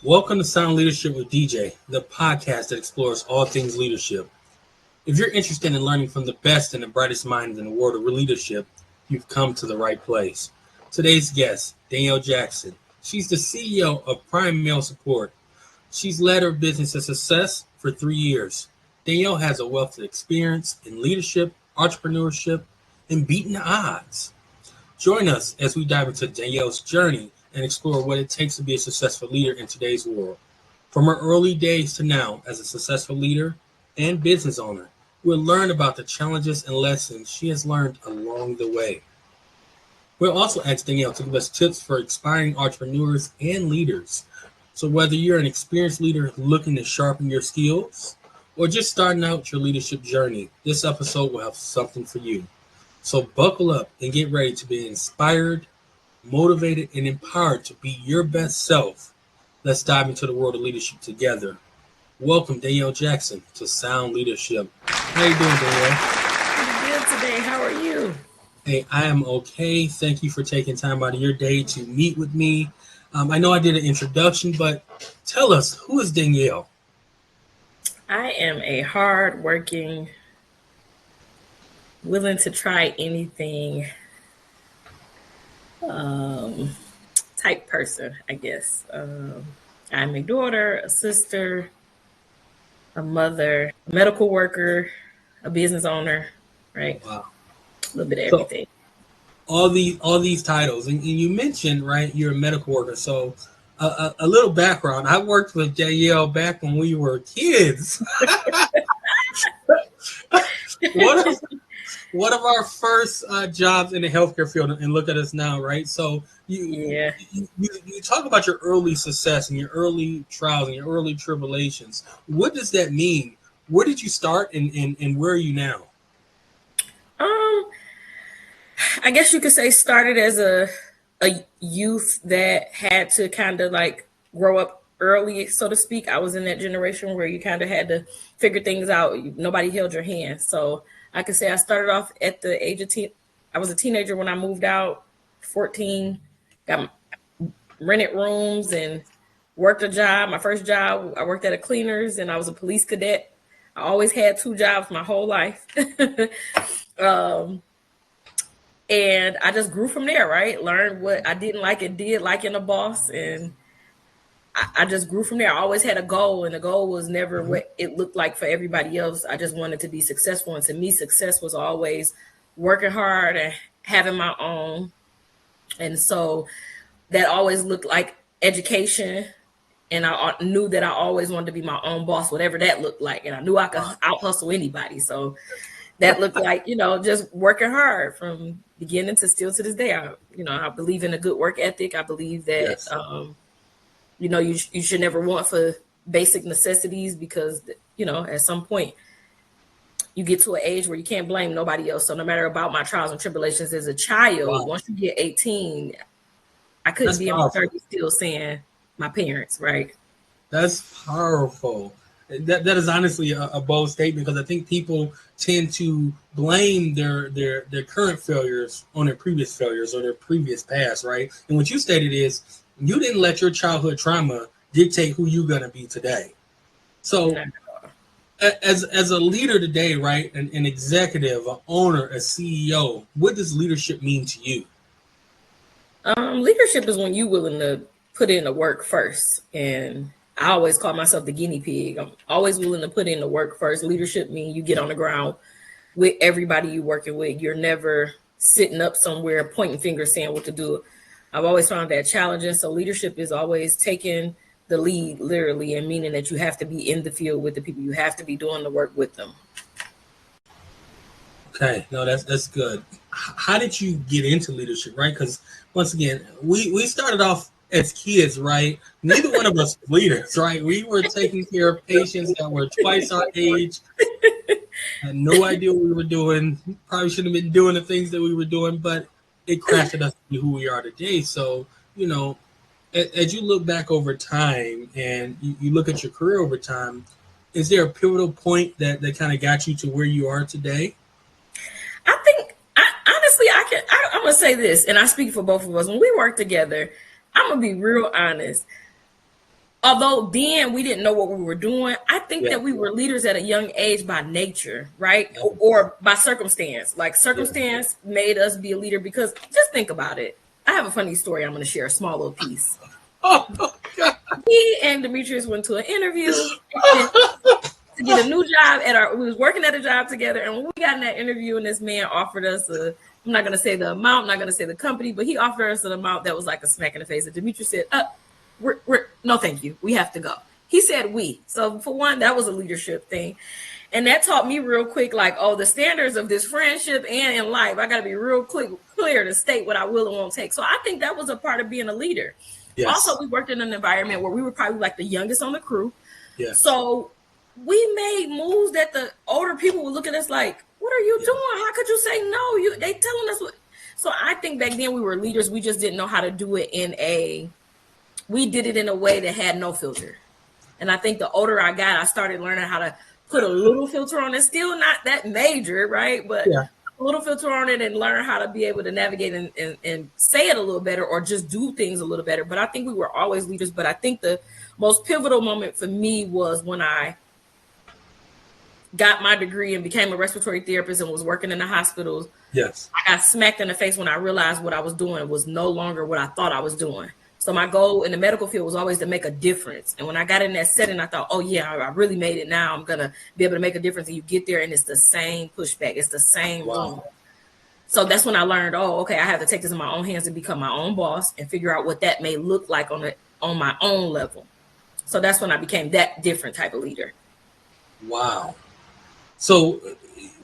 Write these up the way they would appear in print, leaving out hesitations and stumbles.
Welcome to Sound Leadership with DJ, the podcast that explores all things leadership. If you're interested in learning from the best and the brightest minds in the world of leadership, you've come to the right place. Today's guest, Danielle Jackson. She's the CEO of Prime Mail Support. She's led her business to success for 3 years. Danielle has a wealth of experience in leadership, entrepreneurship, and beating the odds. Join us as we dive into Danielle's journey and explore what it takes to be a successful leader in today's world. From her early days to now as a successful leader and business owner, we'll learn about the challenges and lessons she has learned along the way. We'll also ask Danielle to give us tips for inspiring entrepreneurs and leaders. So whether you're an experienced leader looking to sharpen your skills or just starting out your leadership journey, this episode will have something for you. So buckle up and get ready to be inspired, motivated, and empowered to be your best self. Let's dive into the world of leadership together. Welcome, Danielle Jackson, to Sound Leadership. How you doing, Danielle? I'm good today. How are you? Hey, I am okay. Thank you for taking time out of your day to meet with me. I know I did an introduction, but tell us, who is Danielle? I am a hard-working, willing to try anything type person, I guess. I'm a daughter, a sister, a mother, a medical worker, a business owner, right? Wow. A little bit of So everything. all these titles, and you mentioned, right, you're a medical worker. So a little background. I worked with Danielle back when we were kids. One of our first jobs in the healthcare field, and look at us now, right? So Yeah. you talk about your early success and your early trials and your early tribulations. What does that mean? Where did you start, and where are you now? Um, I guess you could say started as a youth that had to kind of like grow up early, so to speak. I was in that generation where you kind of had to figure things out. Nobody held your hand. So I could say I started off at the age of I was a teenager when I moved out, 14, got rented rooms and worked a job. My first job, I worked at a cleaners and I was a police cadet. I always had two jobs my whole life. um, and I just grew from there, right? Learned what I didn't like and did like in a boss. And I just grew from there. I always had a goal, and the goal was never what it looked like for everybody else. I just wanted to be successful. And to me, success was always working hard and having my own. And so that always looked like education. And I knew that I always wanted to be my own boss, whatever that looked like. And I knew I could out hustle anybody. So that looked like, just working hard from beginning to still to this day. I believe in a good work ethic. I believe that, Yes. you should never want for basic necessities because, at some point you get to an age where you can't blame nobody else. So no matter about my trials and tribulations as a child, Wow. once you get 18, I couldn't That's be in my powerful. 30s still saying my parents, right? That's powerful. That is honestly a bold statement, because I think people tend to blame their current failures on their previous failures or their previous past, right? And what you stated is you didn't let your childhood trauma dictate who you're gonna be today. So No. as a leader today, right, an executive, an owner, a CEO, what does leadership mean to you? Leadership is when you willing to put in the work first. And I always call myself the guinea pig. I'm always willing to put in the work first. Leadership means you get on the ground with everybody you're working with. You're never sitting up somewhere pointing fingers saying what to do. I've always found that challenging. So leadership is always taking the lead, literally, and meaning that you have to be in the field with the people. You have to be doing the work with them. Okay, no, that's good. How did you get into leadership, right? Because once again, we started off as kids, right? Neither one of us were leaders, right? We were taking care of patients that were twice our age, had no idea what we were doing, probably shouldn't have been doing the things that we were doing, but it crafted us to be who we are today. So, as you look back over time and you look at your career over time, is there a pivotal point that kind of got you to where you are today? I think, honestly, I'm going to say this, and I speak for both of us. When we work together, I'm going to be real honest. although then we didn't know what we were doing, I think that we were leaders at a young age by nature, right? Or by circumstance. Like circumstance made us be a leader because just think about it. I have a funny story I'm going to share, a small little piece. Oh, God. Me and Demetrius went to an interview to get a new job we was working at a job together. And when we got in that interview and this man offered us I'm not going to say the amount, I'm not going to say the company, but he offered us an amount that was like a smack in the face. And Demetrius said, we're no, thank you. We have to go. He said we. So for one, that was a leadership thing. And that taught me real quick, like, oh, the standards of this friendship and in life, I got to be real clear to state what I will and won't take. So I think that was a part of being a leader. Yes. Also, we worked in an environment where we were probably like the youngest on the crew. Yes. So we made moves that the older people would look at us like, what are you doing? How could you say no? They telling us what. So I think back then we were leaders. We just didn't know how to do it we did it in a way that had no filter. And I think the older I got, I started learning how to put a little filter on it. Still not that major, right? But a little filter on it and learn how to be able to navigate and say it a little better or just do things a little better. But I think we were always leaders. But I think the most pivotal moment for me was when I got my degree and became a respiratory therapist and was working in the hospitals. Yes. I got smacked in the face when I realized what I was doing was no longer what I thought I was doing. So my goal in the medical field was always to make a difference. And when I got in that setting, I thought, oh, yeah, I really made it now. I'm going to be able to make a difference. And you get there and it's the same pushback. It's the same room. So that's when I learned, oh, okay, I have to take this in my own hands and become my own boss and figure out what that may look like on my own level. So that's when I became that different type of leader. Wow. So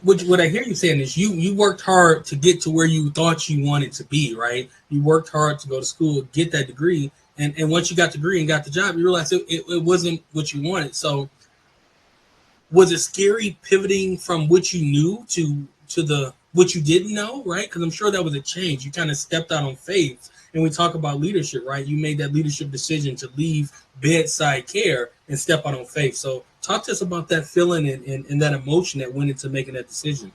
what I hear you saying is you worked hard to get to where you thought you wanted to be, right? You worked hard to go to school, get that degree. And once you got the degree and got the job, you realized it wasn't what you wanted. So was it scary pivoting from what you knew to the what you didn't know, right? Because I'm sure that was a change. You kind of stepped out on faith. And we talk about leadership, right? You made that leadership decision to leave bedside care and step out on faith. So talk to us about that feeling and that emotion that went into making that decision.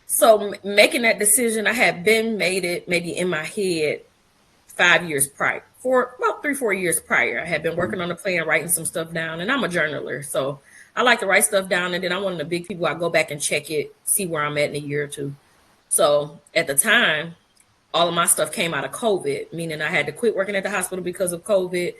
So making that decision, I had made it maybe in my head 5 years prior, about 3-4 years prior. I had been working on a plan, writing some stuff down, and I'm a journaler. So I like to write stuff down, and then I'm one of the big people. I go back and check it, see where I'm at in a year or two. So at the time, all of my stuff came out of COVID, meaning I had to quit working at the hospital because of COVID.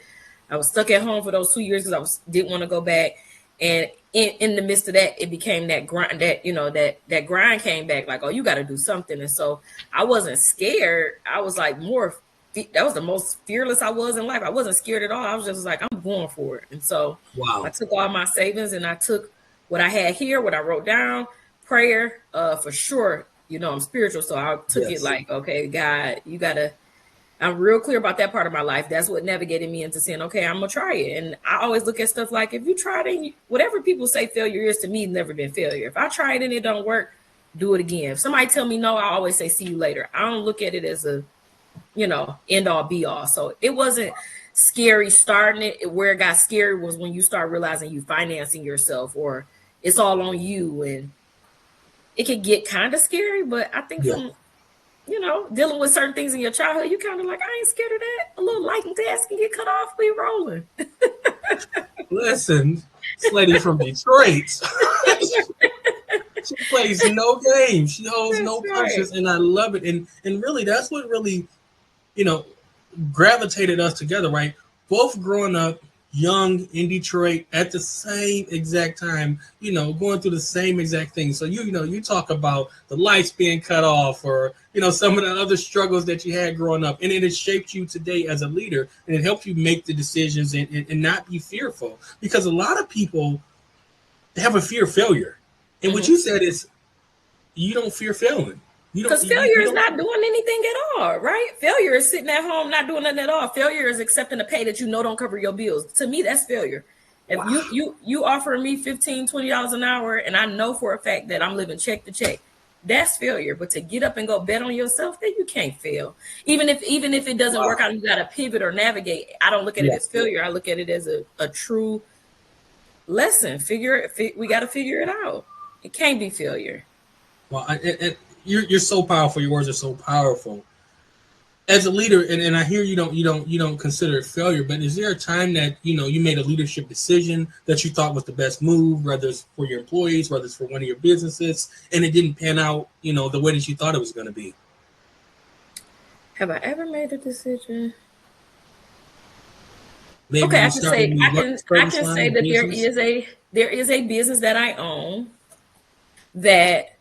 I was stuck at home for those 2 years because didn't want to go back. And in the midst of that, it became that grind that grind came back like, oh, you got to do something. And so I wasn't scared. I was like that was the most fearless I was in life. I wasn't scared at all. I was just like, I'm going for it. And so I took all my savings and I took what I had here, what I wrote down, prayer, for sure. I'm spiritual. So I took it like, okay, God, I'm real clear about that part of my life. That's what navigated me into saying, okay, I'm going to try it. And I always look at stuff like, if you try it, whatever people say failure is, to me, never been failure. If I try it and it don't work, do it again. If somebody tell me no, I always say, see you later. I don't look at it as a, end all be all. So it wasn't scary starting it. Where it got scary was when you start realizing you financing yourself or it's all on you. And it can get kind of scary, but I think from, dealing with certain things in your childhood, you kind of like, I ain't scared of that. A little lighting task can get cut off, we rolling. Listen, this lady from Detroit. She plays no games. She holds no punches, and I love it. And really, that's what really, gravitated us together, right? Both growing up young in Detroit at the same exact time, going through the same exact thing. So you talk about the lights being cut off or some of the other struggles that you had growing up, and it has shaped you today as a leader, and it helped you make the decisions and not be fearful, because a lot of people have a fear of failure. And what you said is you don't fear failing. Because failure is not doing anything at all, right? Failure is sitting at home, not doing nothing at all. Failure is accepting a pay that don't cover your bills. To me, that's failure. If you offer me $15, $20 an hour, and I know for a fact that I'm living check to check, that's failure. But to get up and go bet on yourself, then you can't fail. Even if it doesn't work out, you got to pivot or navigate. I don't look at it as failure. I look at it as a true lesson. We got to figure it out. It can't be failure. Well, you're so powerful. Your words are so powerful. As a leader, and I hear you don't consider it failure, but is there a time that you made a leadership decision that you thought was the best move, whether it's for your employees, whether it's for one of your businesses, and it didn't pan out, the way that you thought it was going to be? Have I ever made a decision? Maybe Okay, you start a new I service can line say or that business. there is a business that I own that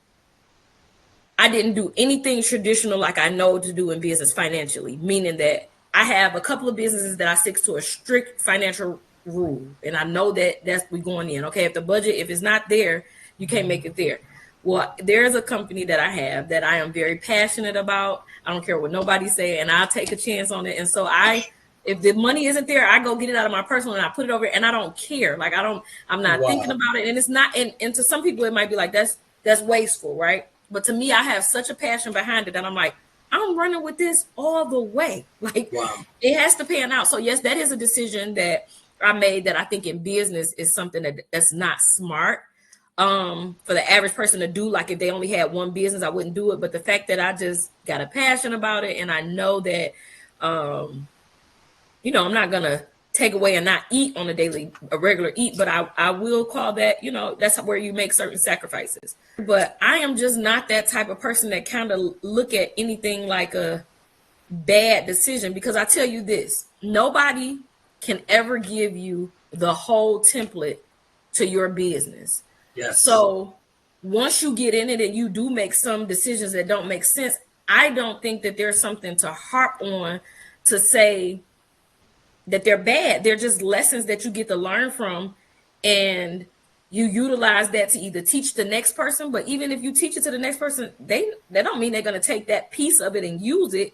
I didn't do anything traditional like I know to do in business financially, meaning that I have a couple of businesses that I stick to a strict financial rule. And I know that that's we going in. Okay, if the budget, if it's not there, you can't make it there. Well, there's a company that I have that I am very passionate about. I don't care what nobody say, and I'll take a chance on it. And so if the money isn't there, I go get it out of my personal and I put it over, and I don't care. Like I'm not thinking Wow. about it. And it's not, and to some people it might be like that's wasteful, right? But to me, I have such a passion behind it that I'm like, I'm running with this all the way. Like Wow. it has to pan out. So yes, that is a decision that I made that I think in business is something that's not smart for the average person to do. Like if they only had one business, I wouldn't do it. But the fact that I just got a passion about it, and I know that I'm not gonna take away and not eat on a regular eat, but I will call that, that's where you make certain sacrifices. But I am just not that type of person that kind of look at anything like a bad decision, because I tell you this, nobody can ever give you the whole template to your business. Yes. So once you get in it and you do make some decisions that don't make sense, I don't think that there's something to harp on to say that they're bad. They're just lessons that you get to learn from, and you utilize that to either teach the next person. But even if you teach it to the next person, that don't mean they're going to take that piece of it and use it.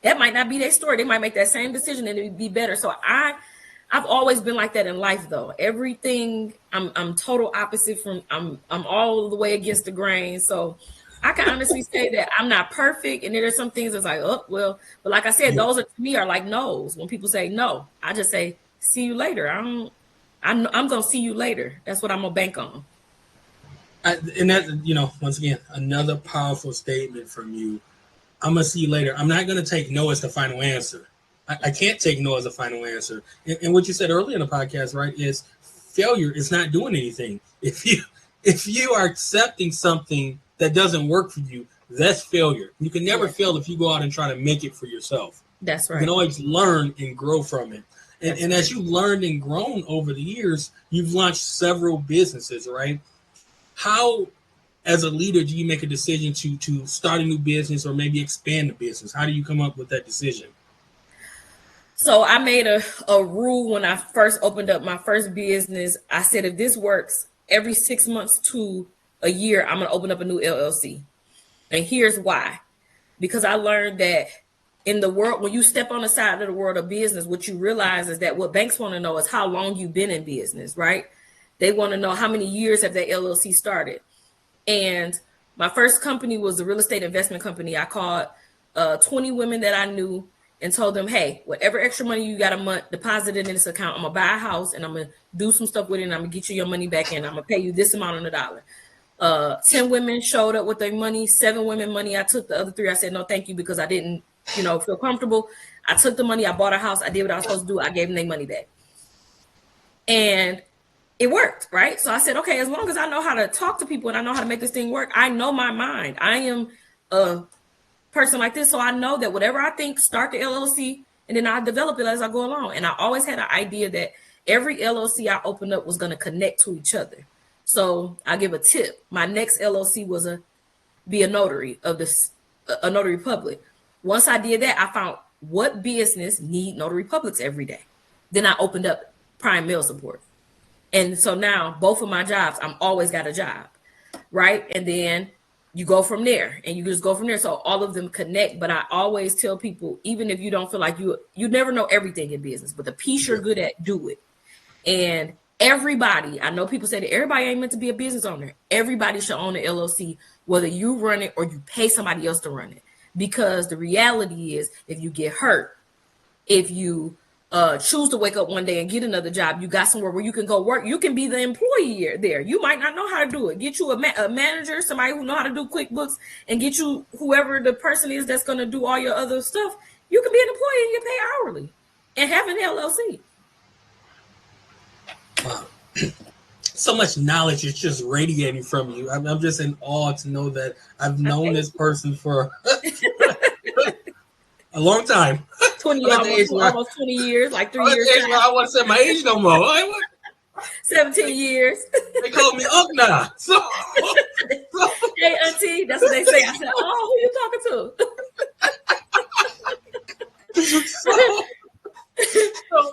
That might not be their story. They might make that same decision and it would be better. So I've always been like that in life, though. Everything I'm total opposite from. I'm all the way against the grain. So I can honestly say that I'm not perfect, and there are some things that's like, oh well. But like I said, those are to me are like no's. When people say no, I just say see you later. I'm gonna see you later. That's what I'm gonna bank on. And that, once again, another powerful statement from you. I'm gonna see you later. I'm not gonna take no as the final answer. I can't take no as a final answer. And what you said earlier in the podcast, right, is failure is not doing anything. If you are accepting something that doesn't work for you, that's failure. You can never fail if you go out and try to make it for yourself. That's right. You can always learn and grow from it. And as you've learned and grown over the years, you've launched several businesses, right? How, as a leader, do you make a decision to start a new business or maybe expand the business? How do you come up with that decision? So I made a rule when I first opened up my first business. I said, if this works, every 6 months to a year, I'm going to open up a new LLC. And here's why. Because I learned that in the world, when you step on the side of the world of business, what you realize is that what banks want to know is how long you've been in business, right? They want to know how many years have that LLC started. And my first company was a real estate investment company. I called 20 women that I knew and told them, hey, whatever extra money you got a month, deposit it in this account. I'm going to buy a house and I'm going to do some stuff with it, and I'm going to get you your money back in. I'm going to pay you this amount on the dollar. 10 women showed up with their money, 7 women money. I took the other 3. I said, no, thank you, because I didn't, feel comfortable. I took the money. I bought a house. I did what I was supposed to do. I gave them their money back. And it worked, right? So I said, okay, as long as I know how to talk to people and I know how to make this thing work, I know my mind. I am a person like this. So I know that whatever I think, start the LLC, and then I develop it as I go along. And I always had an idea that every LLC I opened up was going to connect to each other. So I give a tip. My next LLC was be a notary of a notary public. Once I did that, I found what business need notary publics every day. Then I opened up Prime Mail Support. And so now both of my jobs, I'm always got a job, right? And then you go from there, and you just go from there. So all of them connect. But I always tell people, even if you don't feel like you never know everything in business, but the piece you're good at, do it. And everybody, I know people say that everybody ain't meant to be a business owner. Everybody should own an LLC, whether you run it or you pay somebody else to run it. Because the reality is, if you get hurt, if you choose to wake up one day and get another job, you got somewhere where you can go work. You can be the employee there. You might not know how to do it. Get you a manager, somebody who know how to do QuickBooks, and get you whoever the person is that's going to do all your other stuff, You can be an employee and get paid hourly and have an LLC. Wow. So much knowledge is just radiating from you. I'm just in awe to know that I've known this person for a long time. 20, almost 20 years, like 3 years. I want to say my age no more. 17 years. They call me Unc now. So, hey, auntie, that's what they say. I said, oh, who you talking to? so,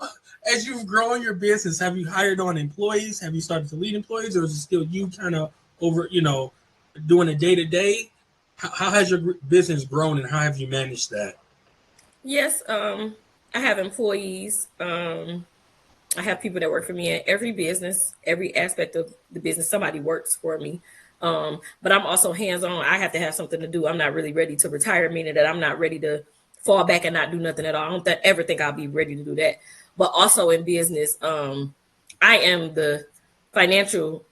as you've grown your business, have you hired on employees? Have you started to lead employees, or is it still you kind of over, doing a day to day? How has your business grown, and how have you managed that? Yes, I have employees. I have people that work for me in every business, every aspect of the business. Somebody works for me. But I'm also hands-on. I have to have something to do. I'm not really ready to retire, meaning that I'm not ready to fall back and not do nothing at all. I don't ever think I'll be ready to do that. But also in business, I am the financial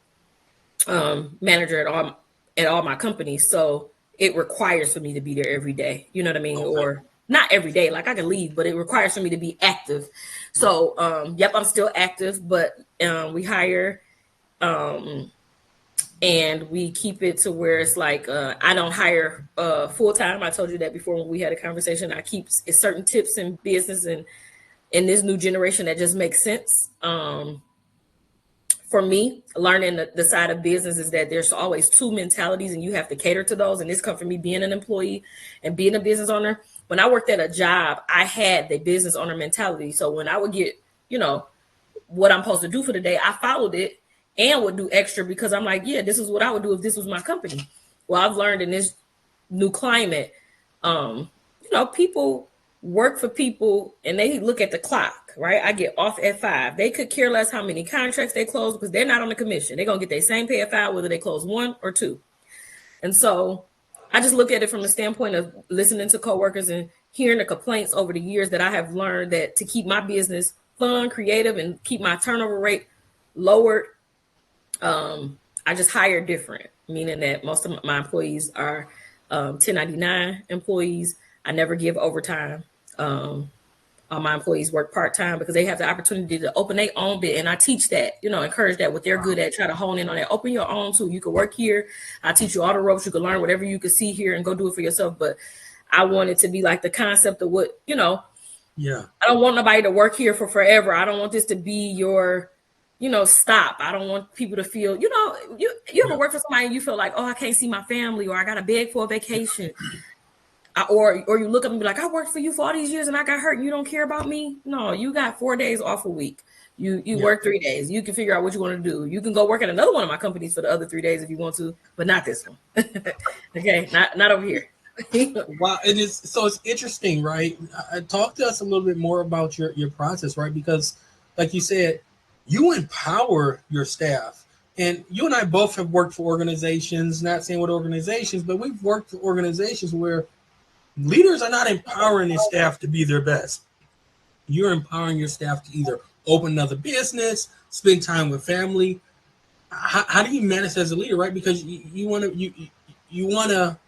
manager at all my companies. So it requires for me to be there every day. You know what I mean? Okay. Or not every day, like I can leave, but it requires for me to be active. So, yep, I'm still active, but we hire and we keep it to where it's like I don't hire full time. I told you that before when we had a conversation. I keep certain tips in business and in this new generation that just makes sense. For me, learning the side of business is that there's always two mentalities and you have to cater to those. And this comes from me being an employee and being a business owner. When I worked at a job, I had the business owner mentality. So when I would get, what I'm supposed to do for the day, I followed it and would do extra because I'm like, yeah, this is what I would do if this was my company. Well, I've learned in this new climate, people work for people and they look at the clock, right? I get off at 5. They could care less how many contracts they close because they're not on the commission. They're going to get their same pay at 5, whether they close 1 or 2. And so I just look at it from the standpoint of listening to coworkers and hearing the complaints over the years that I have learned that to keep my business fun, creative, and keep my turnover rate lowered, I just hire different, meaning that most of my employees are 1099 employees. I never give overtime. All my employees work part-time because they have the opportunity to open their own bit. And I teach that, encourage that what they're good at, try to hone in on that. Open your own too. You can work here. I teach you all the ropes. You can learn whatever you can see here and go do it for yourself. But I want it to be like the concept of what, yeah. I don't want nobody to work here for forever. I don't want this to be your, stop. I don't want people to feel, you ever work for somebody and you feel like, oh, I can't see my family or I got to beg for a vacation. Or you look up and be like, I worked for you for all these years and I got hurt and you don't care about me. No, you got 4 days off a week. You work 3 days. You can figure out what you want to do. You can go work at another one of my companies for the other 3 days if you want to, but not this one. Okay, not over here. Wow, it is. So it's interesting, right? Talk to us a little bit more about your process, right? Because like you said, you empower your staff. And you and I both have worked for organizations, not saying what organizations, but we've worked for organizations where leaders are not empowering their staff to be their best. You're empowering your staff to either open another business, spend time with family. How do you manage as a leader, right? Because you want to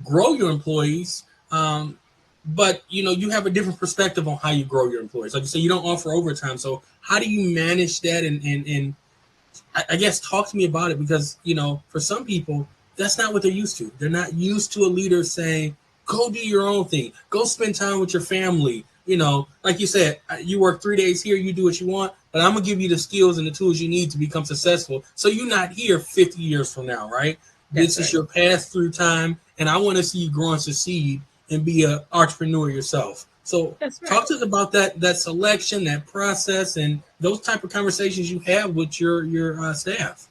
grow your employees, but you have a different perspective on how you grow your employees. Like you say, you don't offer overtime. So how do you manage that? And I guess talk to me about it because for some people that's not what they're used to. They're not used to a leader saying, go do your own thing. Go spend time with your family. Like you said, you work 3 days here, you do what you want, but I'm going to give you the skills and the tools you need to become successful. So you're not here 50 years from now, right? This is your pass through time, and I want to see you grow and succeed and be an entrepreneur yourself. So talk to us about that selection, that process, and those type of conversations you have with your staff.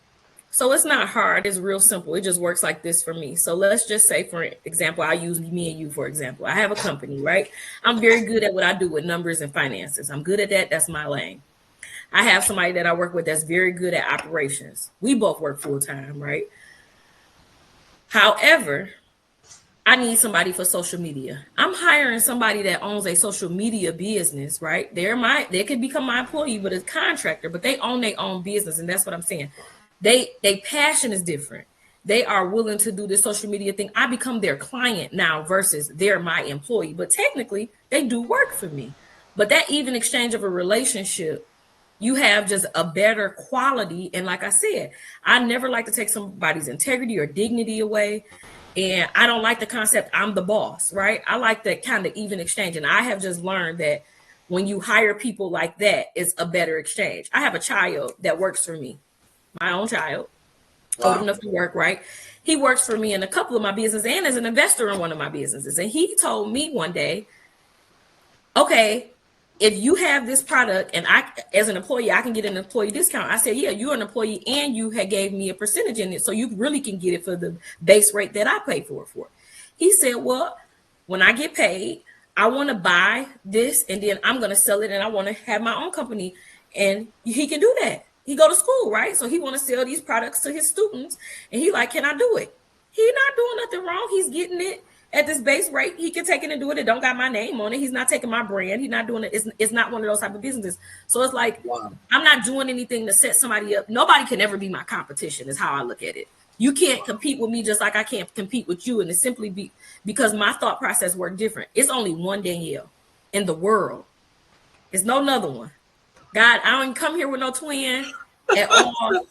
So it's not hard. It's real simple. It just works like this for me. So let's just say, for example, I use me and you, for example. I have a company, right? I'm very good at what I do with numbers and finances. I'm good at that. That's my lane. I have somebody that I work with that's very good at operations. We both work full time, right? However, I need somebody for social media. I'm hiring somebody that owns a social media business, right? They could become my employee, but it's contractor, but they own their own business. And that's what I'm saying. They passion is different. they are willing to do this social media thing. I become their client now versus they're my employee. But technically, they do work for me. But that even exchange of a relationship, you have just a better quality. And like I said, I never like to take somebody's integrity or dignity away. And I don't like the concept I'm the boss, right? I like that kind of even exchange. And I have just learned that when you hire people like that, it's a better exchange. I have a child that works for me, my own child, old enough to work, right? He works for me in a couple of my businesses and as an investor in one of my businesses. And he told me one day, okay, if you have this product and I, as an employee, I can get an employee discount. I said, yeah, you're an employee and you had gave me a percentage in it. So you really can get it for the base rate that I pay for it for. He said, well, when I get paid, I want to buy this and then I'm going to sell it and I want to have my own company. And he can do that. He go to school, right? So he want to sell these products to his students. And he like, can I do it? He not doing nothing wrong. He's getting it at this base rate. He can take it and do it. It don't got my name on it. He's not taking my brand. He's not doing it. It's not one of those type of businesses. So it's like, I'm not doing anything to set somebody up. Nobody can ever be my competition is how I look at it. You can't compete with me just like I can't compete with you. And it's simply because my thought process work different. It's only one Danielle in the world. There's no another one. God, I don't come here with no twin at all.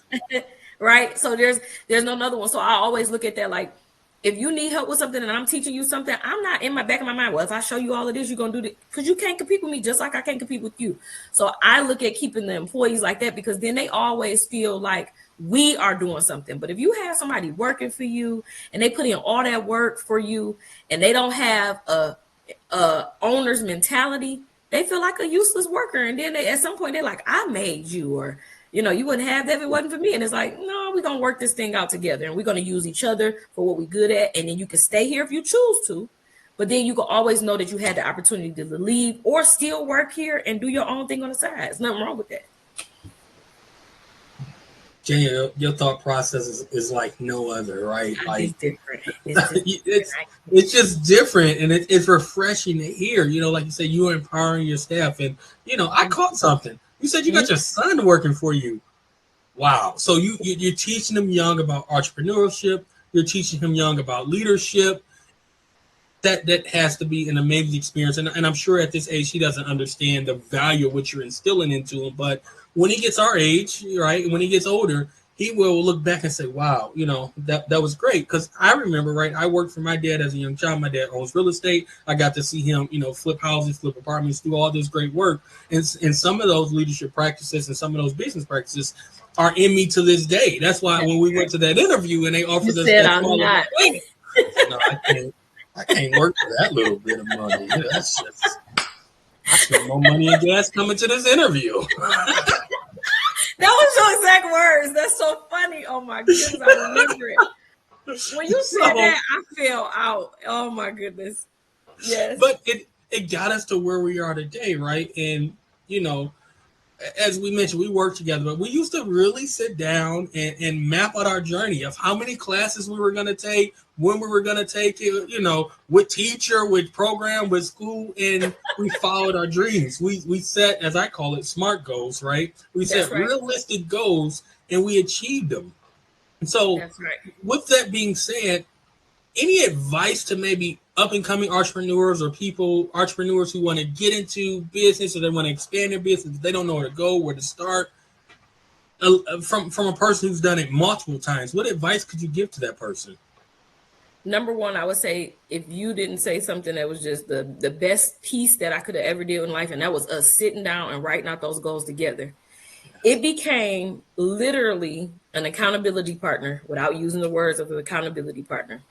Right? So there's no another one. So I always look at that like, if you need help with something and I'm teaching you something, I'm not in my back of my mind, well, if I show you all of this, you're going to do it. Because you can't compete with me just like I can't compete with you. So I look at keeping the employees like that because then they always feel like we are doing something. But if you have somebody working for you and they put in all that work for you and they don't have a owner's mentality, they feel like a useless worker. And then at some point, they're like, I made you, or you wouldn't have that if it wasn't for me. And it's like, no, we're going to work this thing out together and we're going to use each other for what we're good at. And then you can stay here if you choose to, but then you can always know that you had the opportunity to leave or still work here and do your own thing on the side. There's nothing wrong with that. Jenny, your thought process is like no other, right? Like it's different. It's just different, and it's refreshing to hear. Like you said, you are empowering your staff, and I caught something. You said you got your son working for you. Wow! So you're teaching him young about entrepreneurship. You're teaching him young about leadership. That has to be an amazing experience, and I'm sure at this age he doesn't understand the value of what you're instilling into him, but when he gets our age, right, when he gets older, he will look back and say, wow, that was great. Because I remember, right, I worked for my dad as a young child. My dad owns real estate. I got to see him, flip houses, flip apartments, do all this great work. And some of those leadership practices and some of those business practices are in me to this day. That's why when we went to that interview and they offered us that small amount of money, I can't work for that little bit of money. That's just... I spent more money in gas coming to this interview. That was your exact words. That's so funny. Oh my goodness, I remember it. When you said that, I fell out. Oh my goodness. Yes. But it got us to where we are today, right? And as we mentioned, we worked together, but we used to really sit down and map out our journey of how many classes we were going to take, when we were going to take it, with teacher, with program, with school, and we followed our dreams. We set, as I call it, SMART goals, right? We set realistic goals and we achieved them. And so with that being said, any advice to maybe up and coming entrepreneurs or entrepreneurs who want to get into business or they want to expand their business, they don't know where to go, where to start, from a person who's done it multiple times, what advice could you give to that person? Number one, I would say if you didn't say something that was just the best piece that I could have ever did in life, and that was us sitting down and writing out those goals together. It became literally an accountability partner without using the words of an accountability partner.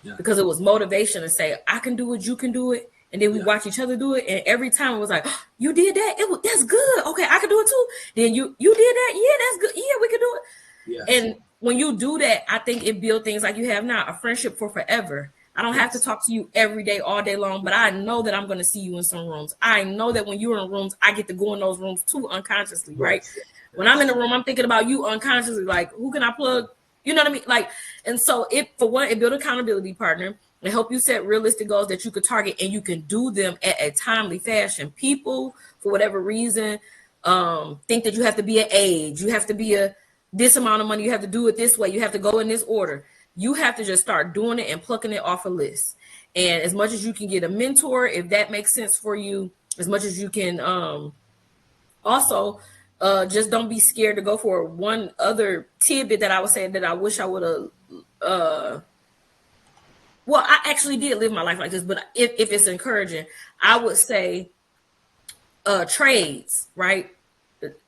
Yeah. Because it was motivation to say, I can do it, you can do it. And then we watch each other do it. And every time it was like, oh, you did that? That's good. Okay, I can do it too. Then you did that? Yeah, that's good. Yeah, we can do it. Yes. And when you do that, I think it builds things like you have now, a friendship for forever. I don't have to talk to you every day, all day long, but I know that I'm going to see you in some rooms. I know that when you're in rooms, I get to go in those rooms too unconsciously, right? When I'm in the room, I'm thinking about you unconsciously, like, who can I plug? You know what I mean? Like, and so it built an accountability partner and help you set realistic goals that you could target and you can do them at a timely fashion. People, for whatever reason, think that you have to be an age, you have to be this amount of money, you have to do it this way, you have to go in this order. You have to just start doing it and plucking it off a list. And as much as you can get a mentor, if that makes sense for you, as much as you can also just don't be scared to go for it. One other tidbit that I would say that I wish I would have well, I actually did live my life like this, but if it's encouraging, I would say trades, right?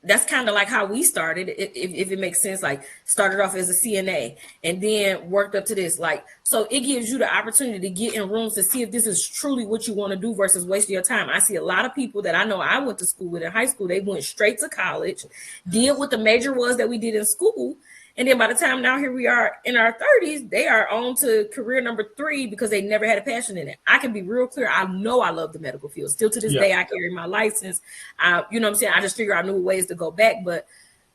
That's kind of like how we started, if it makes sense. Like, started off as a CNA and then worked up to this. Like, so it gives you the opportunity to get in rooms to see if this is truly what you want to do versus wasting your time. I see a lot of people that I know I went to school with in high school. They went straight to college, did what the major was that we did in school. And then by the time now here we are in our 30s, they are on to career number 3 because they never had a passion in it. I can be real clear. I know I love the medical field. Still to this day, I carry my license. You know what I'm saying? I just figure out new ways to go back. But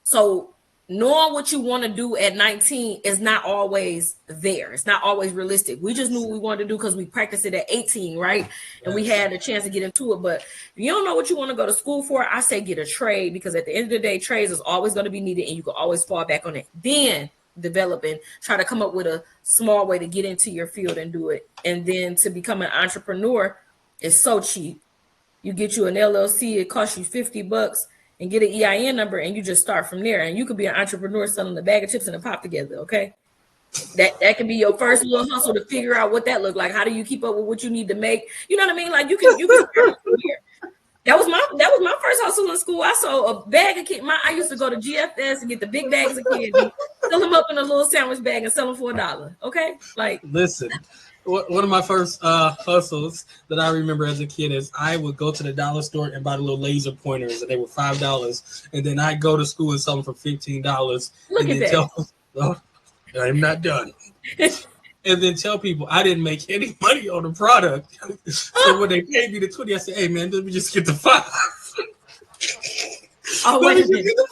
so knowing what you want to do at 19 is not always there. It's not always realistic. We just knew what we wanted to do because we practiced it at 18, right? And we had a chance to get into it. But if you don't know what you want to go to school for, I say get a trade, because at the end of the day, trades is always going to be needed and you can always fall back on it. Then develop and try to come up with a small way to get into your field and do it. And then to become an entrepreneur is so cheap. You get you an LLC, it costs you $50 and get an EIN number, and you just start from there. And you could be an entrepreneur selling a bag of chips and a pop together, okay? That can be your first little hustle to figure out what that look like. How do you keep up with what you need to make? You know what I mean? Like, you can start from here. That was my first hustle in school. I sold a bag of candy. I used to go to GFS and get the big bags of candy, fill them up in a little sandwich bag, and sell them for $1. Okay, like, listen. One of my first hustles that I remember as a kid is I would go to the dollar store and buy the little laser pointers, and they were $5. And then I'd go to school and sell them for $15. Look and at then that. tell them, oh, I'm not done. And then tell people I didn't make any money on the product. So when they paid me the 20, I said, hey, man, let me just get the 5. Oh, let wait me a just minute. get the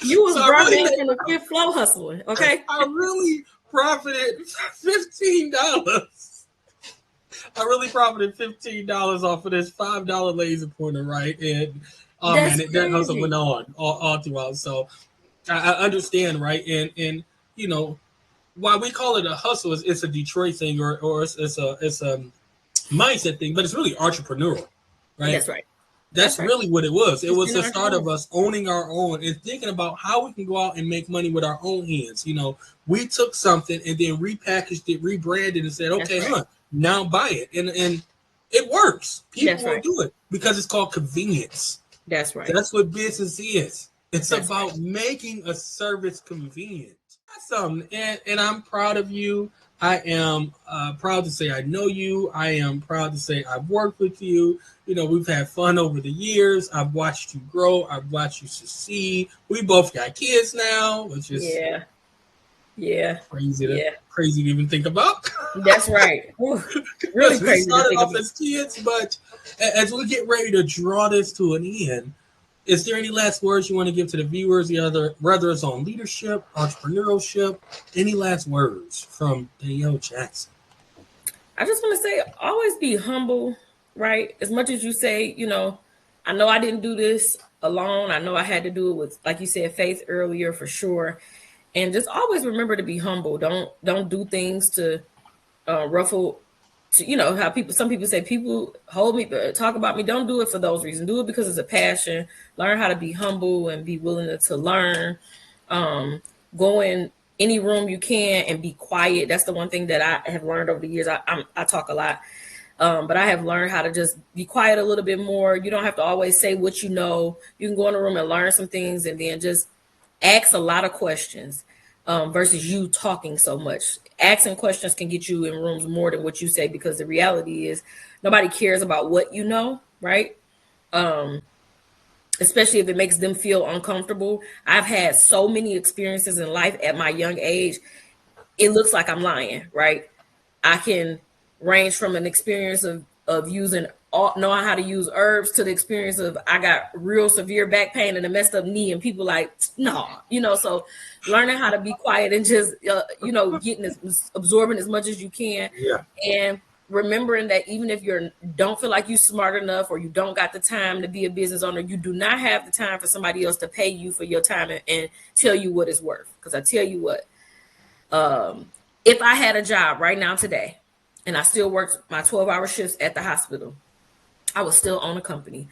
5. You was So brought in from the fifth flow hustling, okay? I really profited $15. I really profited $15 off of this $5 laser pointer, right? And that hustle went on all throughout. So I understand, right? And you know, why we call it a hustle is it's a Detroit thing, or it's a mindset thing, but it's really entrepreneurial, right? That's right. That's really what it was. It was the start of entrepreneur. us owning our own and thinking about how we can go out and make money with our own hands. You know, we took something and then repackaged it, rebranded, and said, okay, now buy it. And it works. People will do it because it's called convenience. That's right. That's what business is. It's about making a service convenient. That's something. And I'm proud of you. I am proud to say I know you. I am proud to say I've worked with you. You know, we've had fun over the years. I've watched you grow. I've watched you succeed. We both got kids now, which is crazy to even think about. That's right. Ooh, really crazy. We started off as kids, but as we get ready to draw this to an end, is there any last words you want to give to the viewers, whether it's on leadership, entrepreneurship, any last words from Danielle Jackson? I just want to say, always be humble, right? As much as you say, you know, I know I didn't do this alone. I know I had to do it with, like you said, faith earlier, for sure. And just always remember to be humble. Don't do things to ruffle. You know how some people say, people hold me, talk about me. Don't do it for those reasons. Do it because it's a passion. Learn how to be humble and be willing to learn. Go in any room you can and be quiet. That's the one thing that I have learned over the years. I talk a lot, but I have learned how to just be quiet a little bit more. You don't have to always say what you know. You can go in a room and learn some things, and then just ask a lot of questions. Versus you talking so much. Asking questions can get you in rooms more than what you say, because the reality is nobody cares about what you know, right? Especially if it makes them feel uncomfortable. I've had so many experiences in life at my young age. It looks like I'm lying, right? I can range from an experience of knowing how to use herbs to the experience of I got real severe back pain and a messed up knee, and people like, no, you know, so learning how to be quiet and just, absorbing as much as you can. Yeah. And remembering that even if you don't feel like you're smart enough or you don't got the time to be a business owner, you do not have the time for somebody else to pay you for your time and tell you what it's worth. Because I tell you what, If I had a job right now today and I still worked my 12-hour shifts at the hospital, I would still own a company.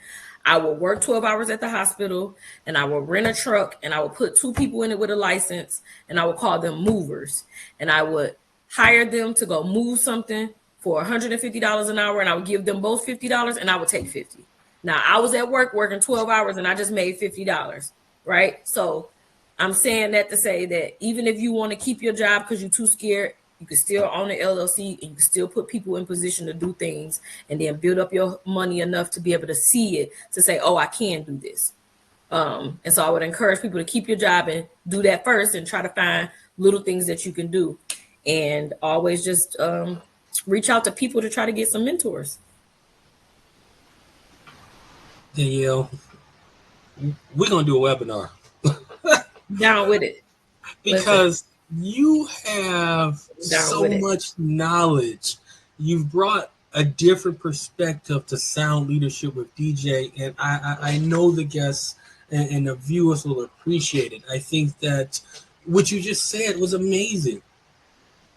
I would work 12 hours at the hospital and I would rent a truck and I would put 2 people in it with a license and I would call them movers. And I would hire them to go move something for $150 an hour and I would give them both $50 and I would take 50. Now I was at work working 12 hours and I just made $50, right? So I'm saying that to say that even if you want to keep your job because you're too scared, you can still own an LLC and you can still put people in position to do things and then build up your money enough to be able to see it to say, oh, I can do this. And so I would encourage people to keep your job and do that first and try to find little things that you can do. And always just reach out to people to try to get some mentors. Danielle, we're going to do a webinar. Down with it. Because you have so much knowledge. You've brought a different perspective to Sound Leadership with DJ, and I know the guests and the viewers will appreciate it. I think that what you just said was amazing.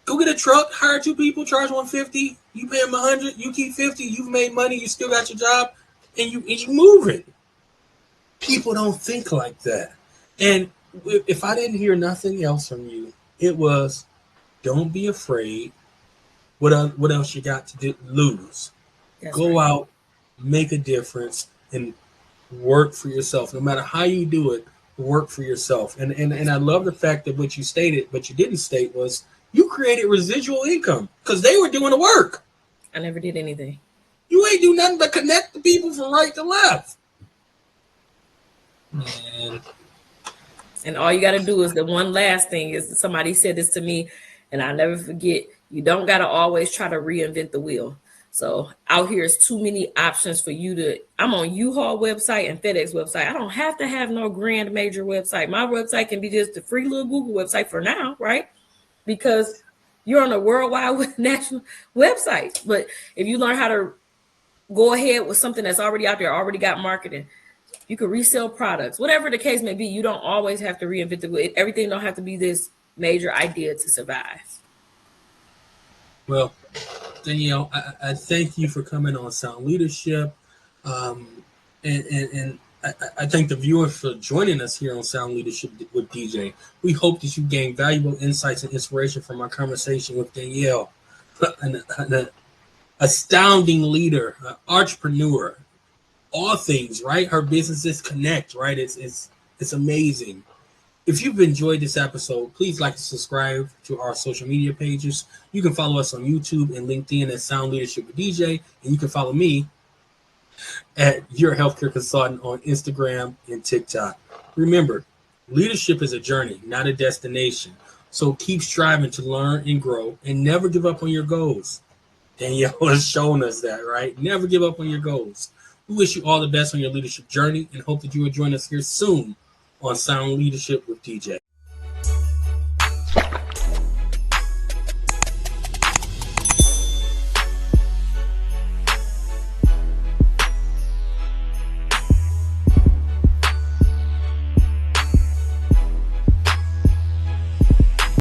Go get a truck, hire 2 people, charge $150. You pay them $100, you keep $50. You've made money, you still got your job, and you move it. People don't think like that. And if I didn't hear nothing else from you, it was, don't be afraid. What else you got to lose? That's Go right. out, make a difference, and work for yourself. No matter how you do it, work for yourself. And I love the fact that what you stated, but you didn't state, was you created residual income because they were doing the work. I never did anything. You ain't do nothing but connect the people from right to left. Man. And all you got to do is the one last thing is somebody said this to me, and I'll never forget. You don't got to always try to reinvent the wheel. So out here is too many options for you to. I'm on U-Haul website and FedEx website. I don't have to have no grand major website. My website can be just a free little Google website for now, right? Because you're on a worldwide national website. But if you learn how to go ahead with something that's already out there, already got marketing, you can resell products, whatever the case may be. You don't always have to reinvent the wheel. Everything don't have to be this major idea to survive. Well, Danielle, I thank you for coming on Sound Leadership. And I thank the viewers for joining us here on Sound Leadership with DJ. We hope that you gain valuable insights and inspiration from our conversation with Danielle, an astounding leader, an entrepreneur, all things, right? Her businesses connect, right? It's amazing. If you've enjoyed this episode, please like to subscribe to our social media pages. You can follow us on YouTube and LinkedIn at Sound Leadership with DJ, and you can follow me at Your Healthcare Consultant on Instagram and TikTok. Remember, leadership is a journey, not a destination. So keep striving to learn and grow and never give up on your goals. Danielle has shown us that, right? Never give up on your goals. We wish you all the best on your leadership journey and hope that you will join us here soon on Sound Leadership with DJ.